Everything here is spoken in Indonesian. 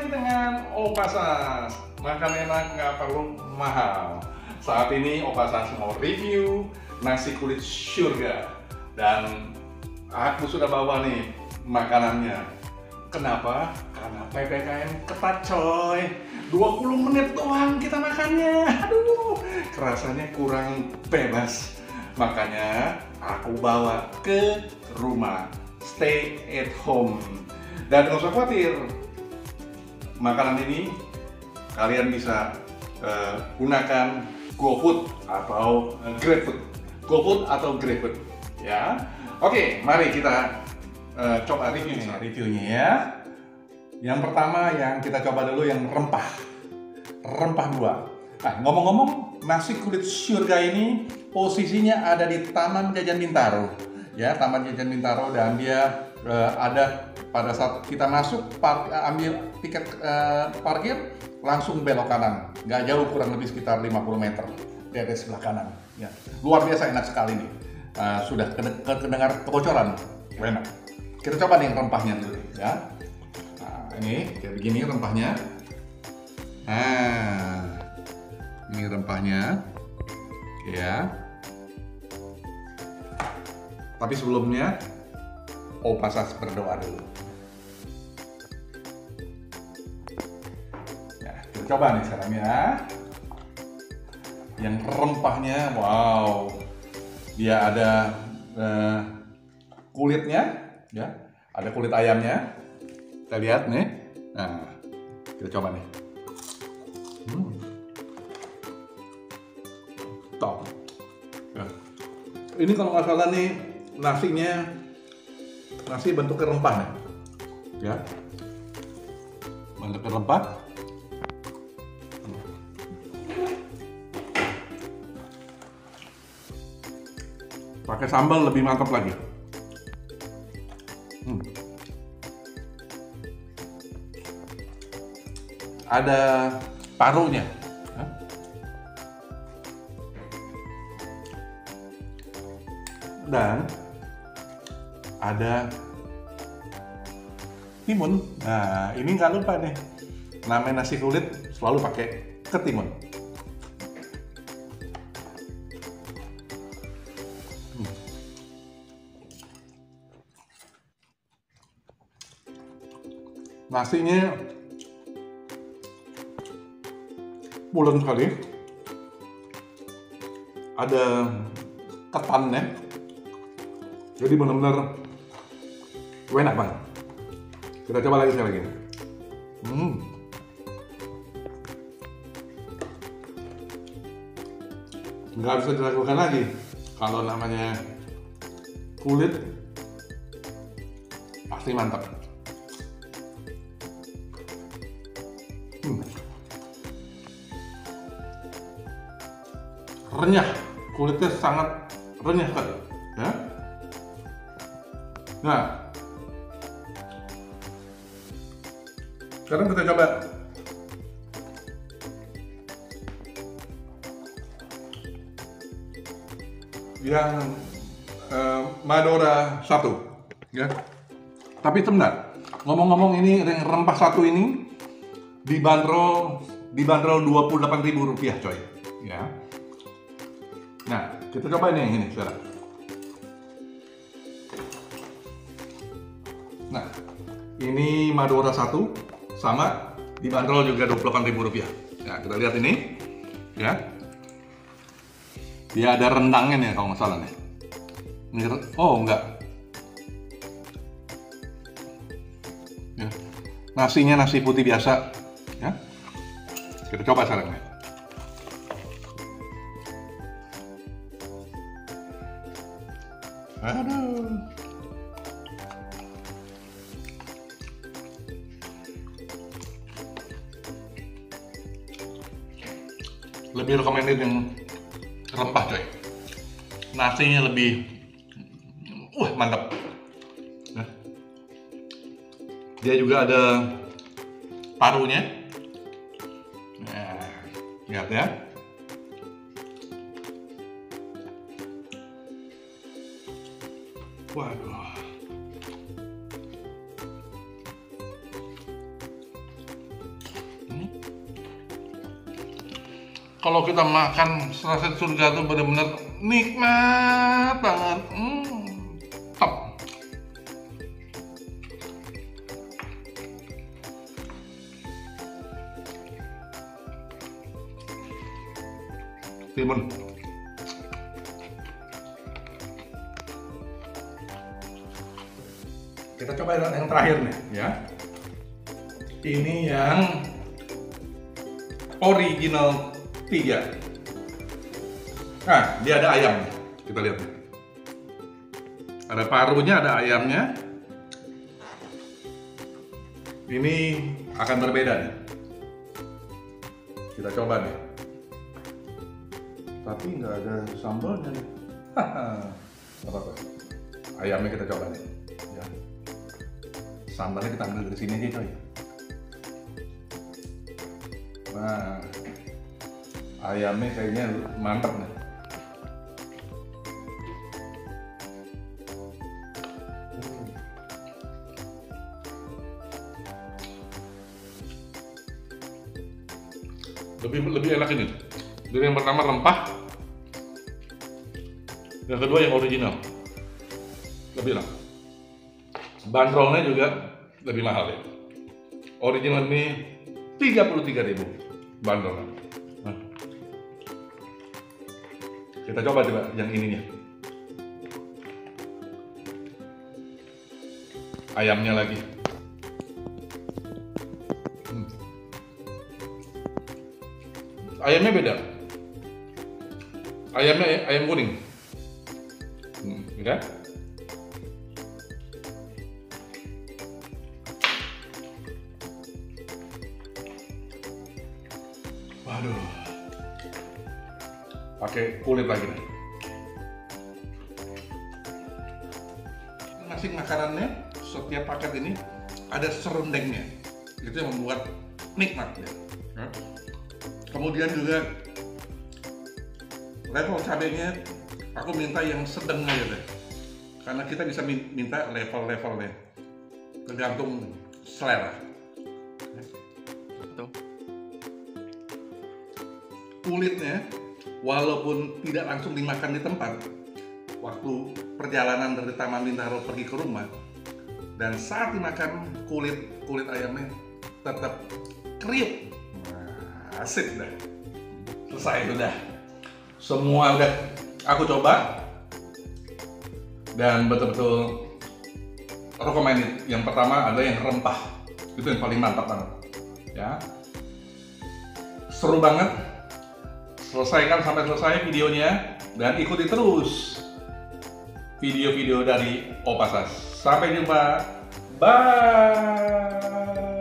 lagi dengan Opa Sas. Makan enak nggak perlu mahal. Saat ini Opa Sas mau review nasi kulit surga. Dan aku sudah bawa nih makanannya. Kenapa? Karena PPKM ketat coy. 20 menit doang kita makannya. Aduh, rasanya kurang bebas. Makanya aku bawa ke rumah, stay at home. Dan nggak usah khawatir, makanan ini kalian bisa gunakan GoFood atau GrabFood. GoFood atau GrabFood, ya. Oke, mari kita coba reviewnya ya. Yang pertama yang kita coba dulu yang rempah 2. Nah, ngomong-ngomong, nasi kulit surga ini posisinya ada di Taman Jajan Bintaro, ya, Taman Jajan Bintaro, dan dia ada pada saat kita masuk ambil tiket parkir, langsung belok kanan, nggak jauh, kurang lebih sekitar 50 meter dari sebelah kanan. Ya, luar biasa enak sekali nih. Sudah kedengar kebocoran, enak. Kita coba nih rempahnya dulu, ya. Nah, ini kayak begini rempahnya. Nah, ini rempahnya, ya. Tapi sebelumnya, Opa Sas berdoa dulu. Ya, kita coba nih sekarang ya. Yang rempahnya, wow, dia ada kulitnya, ya, ada kulit ayamnya. Kita lihat nih. Nah, kita coba nih. Top. Ya. Ini kalau nggak salah nih nasinya, nasi bentuknya rempah nih, ya, bentuknya rempah. Pakai sambal lebih mantap lagi. Ada parunya. Dan ada timun. Nah, ini nggak lupa nih, namanya nasi kulit selalu pakai ketimun. Nasinya pulen sekali, ada ketannya, jadi benar-benar enak banget. Kita coba lagi sekali lagi. Nggak bisa diragukan lagi, kalau namanya kulit pasti mantap. Renyah, kulitnya sangat renyah sekali, ya. Nah, sekarang kita coba yang Madura 1, ya. Tapi sebentar, ngomong-ngomong, ini yang rempah 1 ini dibanderol Rp28.000 coy, ya. Nah, kita coba nih yang ini sekarang. Nah, ini Madura 1 sama dibanderol juga Rp28.000. Nah, kita lihat ini, ya. Dia ada rendangnya nih kalau nggak salah nih. Ini, oh enggak. Ya. Nasinya nasi putih biasa, ya. Kita coba sekarang nih. Aduh. Lebih recommended yang rempah coy. Nasinya lebih mantap. Nah, dia juga ada parunya. Nah, lihat ya. Waduh. kalau kita makan saset surga tuh bener-bener nikmat banget. Top. Timun. Kita coba yang terakhir nih ya. Ini yang original 3. Nah, dia ada ayam. Kita lihat nih. Ada parunya, ada ayamnya. Ini akan berbeda nih. Kita coba nih. Tapi nggak ada sambalnya nih. Nggak apa-apa. Ayamnya kita coba nih. Ya. Sambalnya kita ambil dari sini aja coy. Nah, ayamnya kayaknya mantap nih. Lebih enak ini. Dari yang pertama rempah, yang kedua yang original. Lebih enak. Bandrolnya juga lebih mahal ya. Original ini 33.000 bandrolnya. Nah. Kita coba yang ininya. Ayamnya lagi. Ayamnya beda. Ayamnya ayam kuning. Ya. Waduh. Pakai kulit lagi nih. Nasi makanannya setiap paket ini ada serundengnya. Itu yang membuat nikmat ya. Kemudian juga level cabenya aku minta yang sedang aja deh, karena kita bisa minta level-levelnya tergantung selera. Kulitnya walaupun tidak langsung dimakan di tempat, waktu perjalanan dari Taman Bintaro pergi ke rumah, dan saat dimakan kulit ayamnya tetap kriuk. Asik dah. Selesai udah. Semua udah aku coba dan betul-betul recommended. Yang pertama ada yang rempah. Itu yang paling mantap banget. Ya. Seru banget. Selesaikan sampai selesai videonya dan ikuti terus video-video dari Opa Sas. Sampai jumpa. Bye.